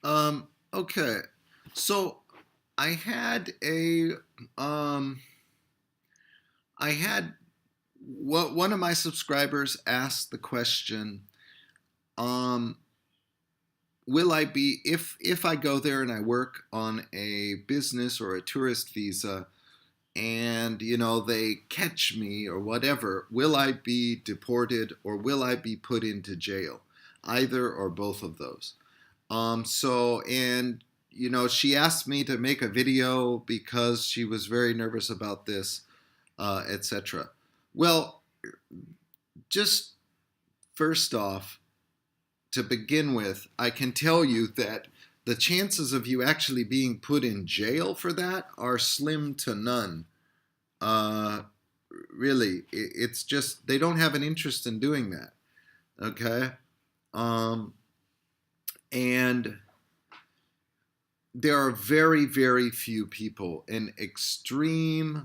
Okay. So I had a um I had what one of my subscribers asked the question, um will I be if I go there and I work on a business or a tourist visa and they catch me or whatever, will I be deported or will I be put into jail? Either or both of those. And she asked me to make a video because she was very nervous about this, etc. Well, just first off, to begin with, I can tell you that the chances of you actually being put in jail for that are slim to none. Uh, really, it's just they don't have an interest in doing that. Okay, um, and there are very, very few people, an extremely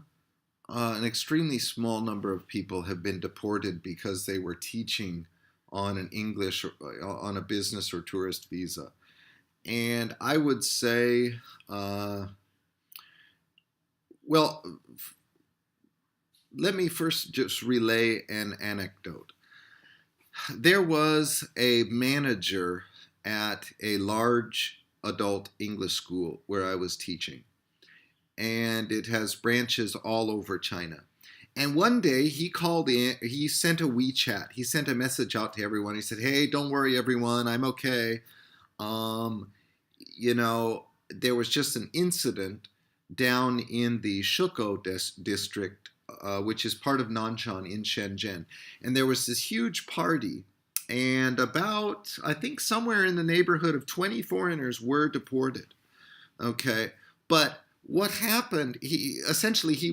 small number of people have been deported because they were teaching on an English on a business or tourist visa. And I would say, well, let me first just relay an anecdote. There was a manager at a large adult English school where I was teaching, and it has branches all over China. And one day he called in, he sent a WeChat, he sent a message out to everyone. He said, "Hey, don't worry, everyone, I'm okay. Um, there was just an incident down in the Shukou district, which is part of Nanshan in Shenzhen. And there was this huge party, and about, I think, somewhere in the neighborhood of 20 foreigners were deported. Okay. But what happened, he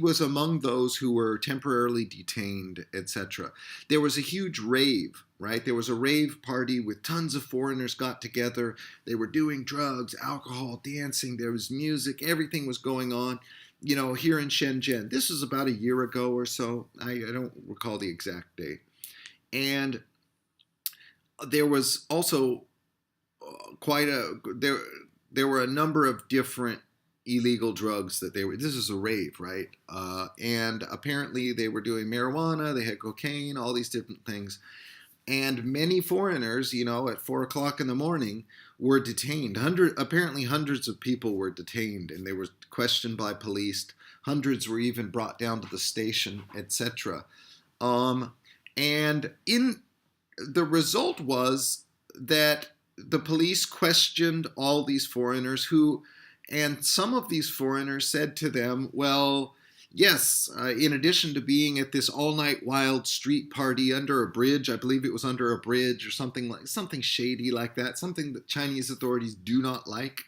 was among those who were temporarily detained, etc. There was a huge rave, right? There was a rave party with tons of foreigners got together. They were doing drugs, alcohol, dancing. There was music. Everything was going on, here in Shenzhen. This was about a year ago or so. I don't recall the exact date. And there was also quite a there there were a number of different illegal drugs that they were. This is a rave, right? And apparently they were doing marijuana. They had cocaine, all these different things. And many foreigners, at 4 o'clock in the morning, were detained. Apparently hundreds of people were detained, and they were questioned by police. Hundreds were even brought down to the station, etc. Um, and in the result was that the police questioned all these foreigners and some of these foreigners said to them, well, yes, in addition to being at this all-night wild street party under a bridge, I believe it was under a bridge or something shady like that, something that Chinese authorities do not like.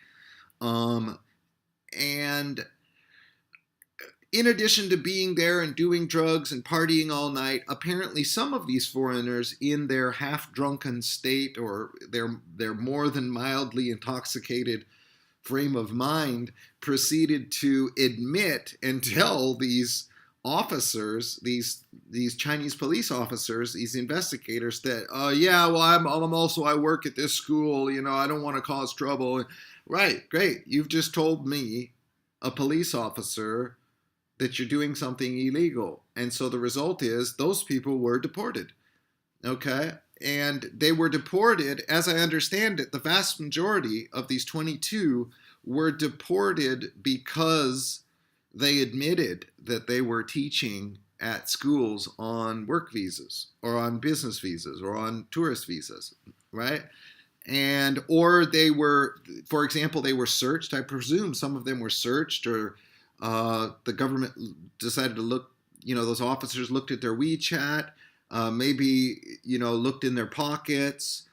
And in addition to being there and doing drugs and partying all night, apparently some of these foreigners, in their half-drunken state or their more than mildly intoxicated frame of mind, proceeded to admit and tell these officers, these Chinese police officers, these investigators, that yeah, well, I work at this school. I don't want to cause trouble. Right, great. You've just told me, a police officer, that you're doing something illegal. And so the result is those people were deported. Okay? And they were deported, as I understand it, the vast majority of these 22 were deported because they admitted that they were teaching at schools on work visas or on business visas or on tourist visas, right? And or they were, for example, they were searched. I presume some of them were searched, or the government decided to look. Those officers looked at their WeChat, maybe looked in their pockets,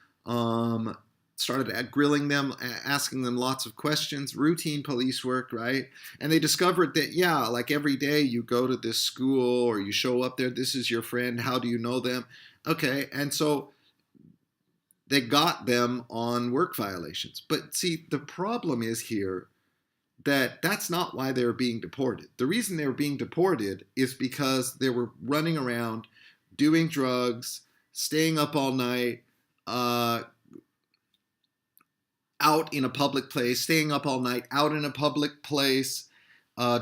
started grilling them, asking them lots of questions, routine police work, right? And they discovered that, yeah, like every day you go to this school or you show up there, this is your friend, how do you know them? Okay, and so they got them on work violations. But see, the problem is here that that's not why they were being deported. The reason they were being deported is because they were running around doing drugs, staying up all night, out in a public place, staying up all night out in a public place,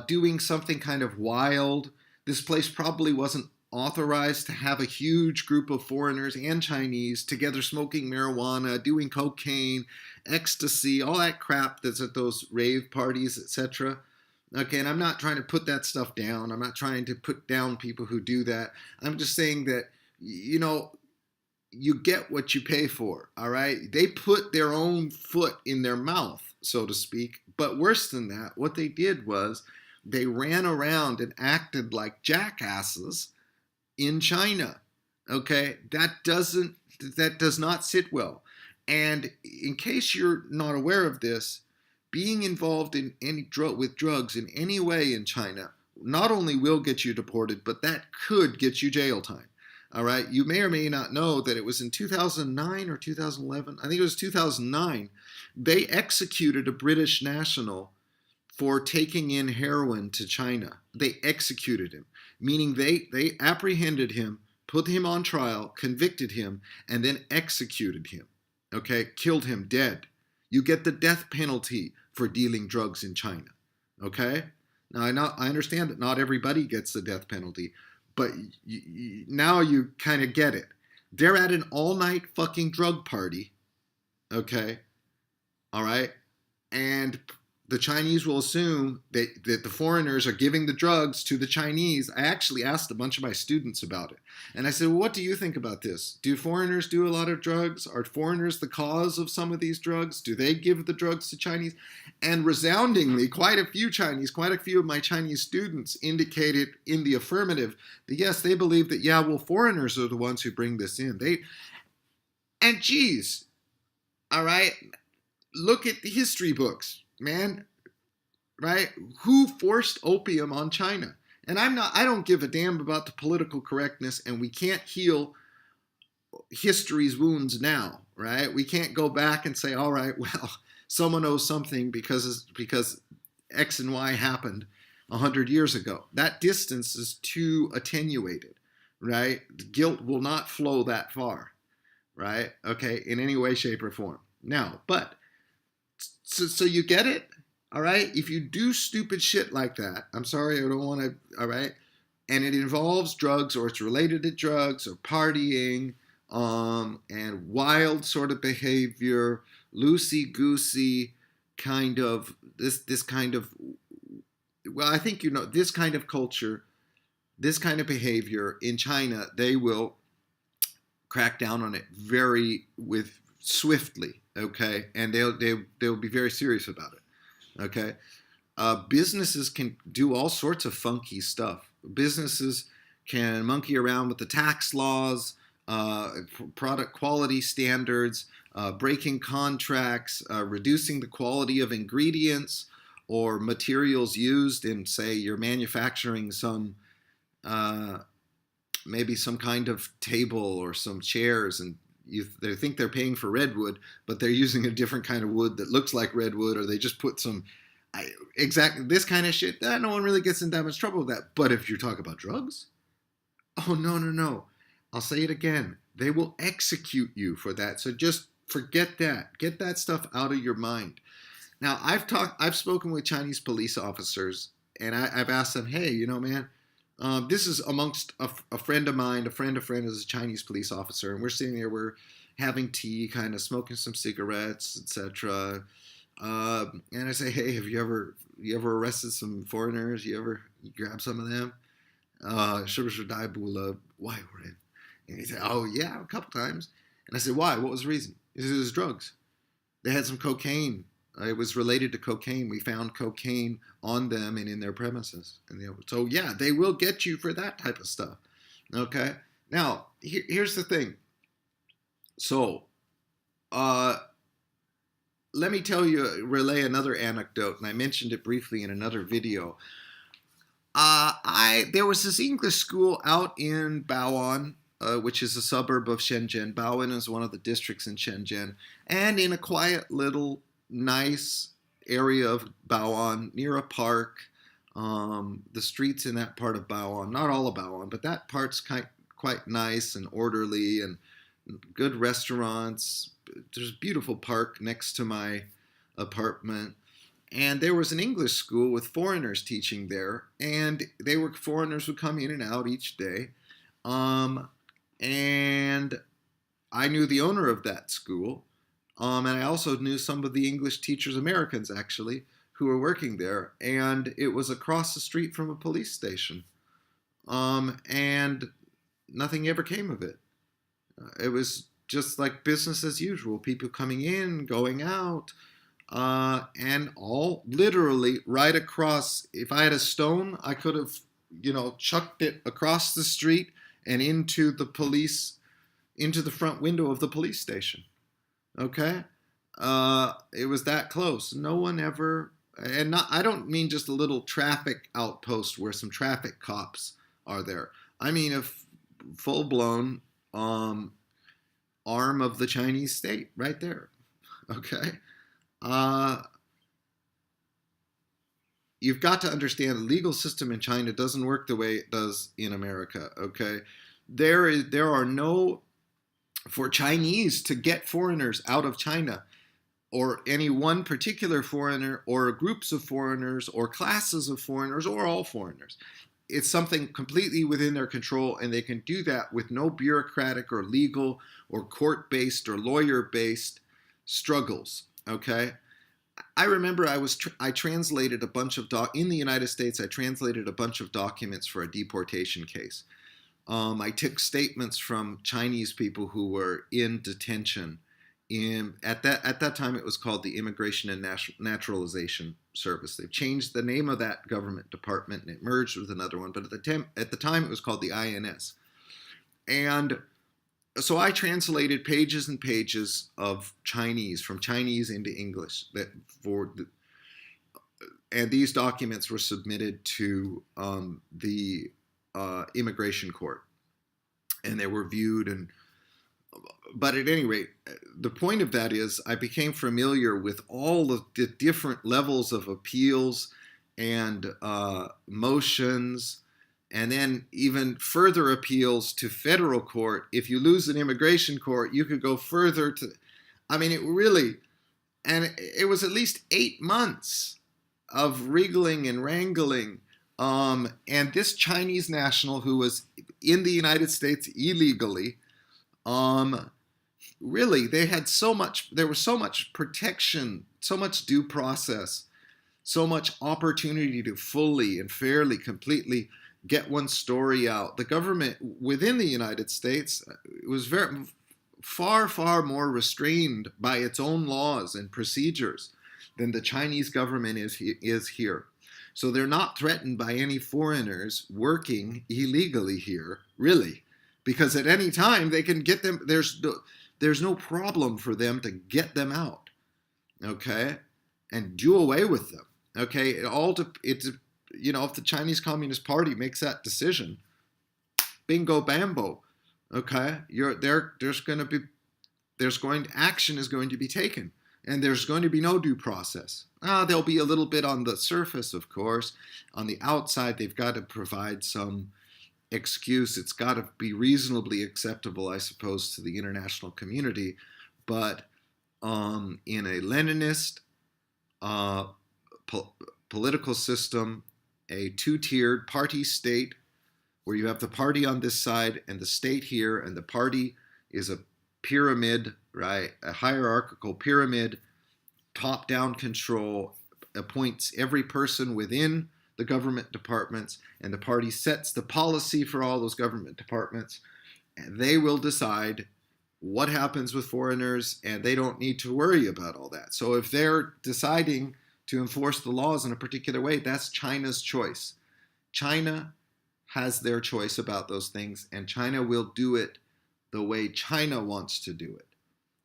doing something kind of wild. This place probably wasn't authorized to have a huge group of foreigners and Chinese together smoking marijuana, doing cocaine, ecstasy, all that crap that's at those rave parties, etc. Okay, and I'm not trying to put that stuff down. I'm not trying to put down people who do that. I'm just saying that, you know, you get what you pay for, all right? They put their own foot in their mouth, so to speak. But worse than that, what they did was they ran around and acted like jackasses in China. Okay? That does not sit well. And in case you're not aware of this, being involved in with drugs in any way in China not only will get you deported, but that could get you jail time. All right. You may or may not know that it was in 2009 or 2011. I think it was 2009. They executed a British national for taking in heroin to China. They executed him, meaning they apprehended him, put him on trial, convicted him, and then executed him. Okay. Killed him dead. You get the death penalty for dealing drugs in China. Okay. Now, I understand that not everybody gets the death penalty, but now you kind of get it. They're at an all-night fucking drug party, okay? All right? And the Chinese will assume that the foreigners are giving the drugs to the Chinese. I actually asked a bunch of my students about it. And I said, well, what do you think about this? Do foreigners do a lot of drugs? Are foreigners the cause of some of these drugs? Do they give the drugs to Chinese? And resoundingly, quite a few of my Chinese students indicated in the affirmative that yes, they believe that, yeah, well, foreigners are the ones who bring this in. And geez, all right, look at the history books. Man, right? Who forced opium on China? And I don't give a damn about the political correctness, and we can't heal history's wounds now, right? We can't go back and say, all right, well, someone owes something because X and Y happened 100 years ago. That distance is too attenuated, right? Guilt will not flow that far, right? Okay, in any way, shape, or form. Now, but so you get it? All right? If you do stupid shit like that, I'm sorry, I don't want to, all right? And it involves drugs or it's related to drugs or partying and wild sort of behavior, loosey-goosey kind of, this kind of, well, I think you know, this kind of culture, this kind of behavior in China, they will crack down on it swiftly. Okay, and they'll be very serious about it. Okay, businesses can do all sorts of funky stuff. Businesses can monkey around with the tax laws, product quality standards, breaking contracts, reducing the quality of ingredients or materials used in, say, you're manufacturing some maybe some kind of table or some chairs, and they think they're paying for redwood, but they're using a different kind of wood that looks like redwood, or they just put some exactly this kind of shit. No one really gets in that much trouble with that. But if you talk about drugs, oh no, I'll say it again. They will execute you for that. So just forget that. Get that stuff out of your mind. Now I've spoken with Chinese police officers, and I've asked them, hey, you know, man. This is amongst a friend of mine. A friend is a Chinese police officer, and we're sitting there, we're having tea, kind of smoking some cigarettes, etc. And I say, hey, have you ever arrested some foreigners? You grab some of them? Why? And he said, oh yeah, a couple times. And I said, why? What was the reason? He said, it was drugs. They had some cocaine. It was related to cocaine. We found cocaine on them and in their premises. So yeah, they will get you for that type of stuff. Okay. Now, here's the thing. So, let me relay another anecdote, and I mentioned it briefly in another video. There was this English school out in Bao'an, which is a suburb of Shenzhen. Bao'an is one of the districts in Shenzhen, and in a quiet little nice area of Bao'an near a park. The streets in that part of Bao'an, not all of Bao'an, but that part's quite nice and orderly, and good restaurants, there's a beautiful park next to my apartment, and there was an English school with foreigners teaching there, and they were foreigners who come in and out each day. Um, and I knew the owner of that school, and I also knew some of the English teachers, Americans actually, who were working there, and it was across the street from a police station, and nothing ever came of it. It was just like business as usual, people coming in, going out, and all literally right across. If I had a stone, I could have, chucked it across the street and into the front window of the police station. Okay, it was that close. No one ever, and not. I don't mean just a little traffic outpost where some traffic cops are there. I mean a full blown arm of the Chinese state right there. Okay. Uh, you've got to understand the legal system in China doesn't work the way it does in America. Okay. There are no, for Chinese to get foreigners out of China, or any one particular foreigner, or groups of foreigners, or classes of foreigners, or all foreigners. It's something completely within their control, and they can do that with no bureaucratic or legal or court-based or lawyer-based struggles. Okay, I remember I translated a bunch of in the United States. I translated a bunch of documents for a deportation case. I took statements from Chinese people who were in detention. At that time, it was called the Immigration and Naturalization Service. They've changed the name of that government department, and it merged with another one. But at the time, it was called the INS. And so I translated pages and pages of Chinese, from Chinese into English, and these documents were submitted to the immigration court, and they were viewed. But at any rate, the point of that is I became familiar with all of the different levels of appeals and motions, and then even further appeals to federal court. If you lose an immigration court, you could go further to, I mean, it really, and it was at least 8 months of wriggling and wrangling. And this Chinese national who was in the United States illegally, really, there was so much protection, so much due process, so much opportunity to fully and fairly, completely get one's story out. The government within the United States was very far, far more restrained by its own laws and procedures than the Chinese government is here. So they're not threatened by any foreigners working illegally here, really, because at any time they can get them. There's no problem for them to get them out, okay, and do away with them, okay. If the Chinese Communist Party makes that decision, bingo bambo, okay, action is going to be taken, and there's going to be no due process. There'll be a little bit on the surface, of course. On the outside, they've got to provide some excuse. It's got to be reasonably acceptable, I suppose, to the international community. But in a Leninist political system, a two-tiered party state, where you have the party on this side and the state here, and the party is a pyramid, right? A hierarchical pyramid, top-down control, appoints every person within the government departments, and the party sets the policy for all those government departments, and they will decide what happens with foreigners, and they don't need to worry about all that. So if they're deciding to enforce the laws in a particular way, that's China's choice. China has their choice about those things, and China will do it the way China wants to do it,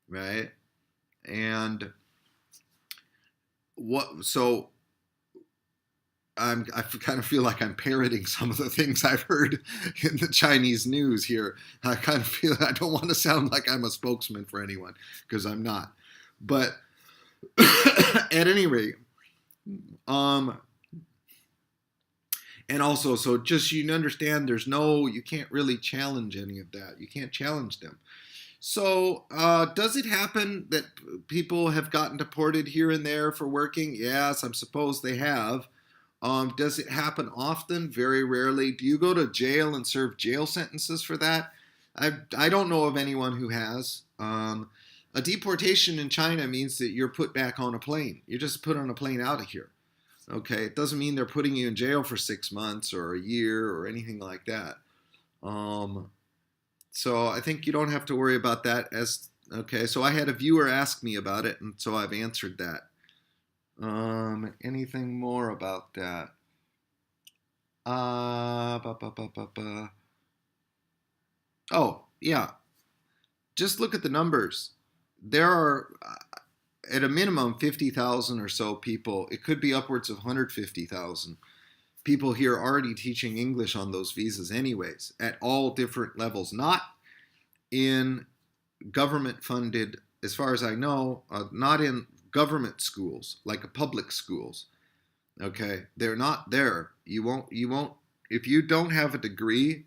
right? And so I kind of feel like I'm parroting some of the things I've heard in the Chinese news here. I kind of feel I don't want to sound like I'm a spokesman for anyone, because I'm not. But at any rate, and also, so just you understand, you can't really challenge any of that. You can't challenge them. So, does it happen that people have gotten deported here and there for working? Yes, I suppose they have. Does it happen often? Very rarely. Do you go to jail and serve jail sentences for that? I don't know of anyone who has. A deportation in China means that you're put back on a plane. You're just put on a plane out of here. Okay, it doesn't mean they're putting you in jail for 6 months or a year or anything like that. Um, so I think you don't have to worry about that. As okay, so I had a viewer ask me about it, and so I've answered that. Anything more about that? Ba, ba, ba, ba, ba. Oh, yeah. Just look at the numbers. There are, at a minimum, 50,000 or so people. It could be upwards of 150,000 people here already teaching English on those visas, anyways, at all different levels. Not in government funded, as far as I know, not in government schools, like public schools. Okay, they're not there. You won't if you don't have a degree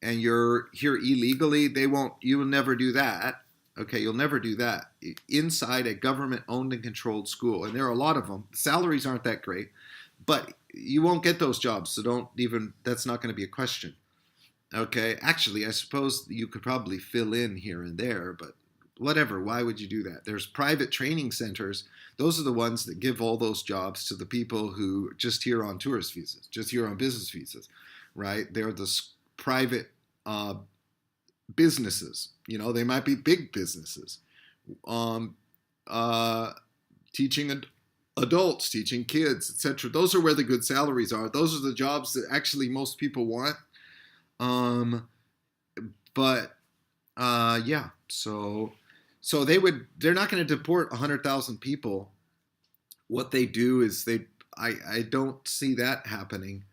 and you're here illegally, they won't you will never do that. Okay, you'll never do that inside a government owned and controlled school. And there are a lot of them. Salaries aren't that great, but you won't get those jobs. So don't even that's not going to be a question. Okay, actually, I suppose you could probably fill in here and there, but whatever. Why would you do that? There's private training centers. Those are the ones that give all those jobs to the people who just here on tourist visas, just here on business visas, right? They're the private uh, businesses. You know, they might be big businesses, um, uh, teaching adults, teaching kids, etc. Those are where the good salaries are. Those are the jobs that actually most people want. Um, but yeah, so they're not going to deport 100,000 people. What they do is I don't see that happening,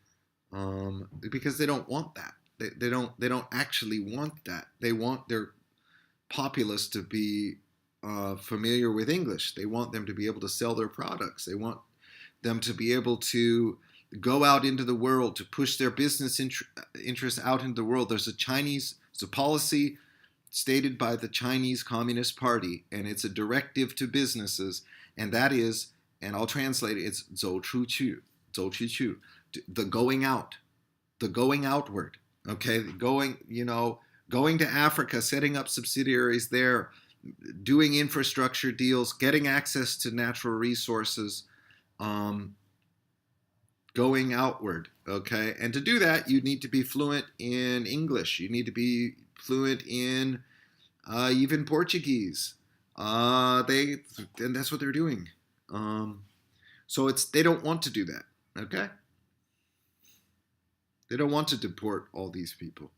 because they don't want that. They don't actually want that. They want their populace to be familiar with English. They want them to be able to sell their products. They want them to be able to go out into the world to push their business interests out into the world. It's a policy stated by the Chinese Communist Party, and it's a directive to businesses, and that is, and I'll translate it, it's 走出去, the going out, the going outward, okay, going to Africa, setting up subsidiaries there, doing infrastructure deals, getting access to natural resources, going outward, okay? And to do that, you need to be fluent in English. You need to be fluent in even Portuguese. And that's what they're doing. So they don't want to do that, okay? They don't want to deport all these people.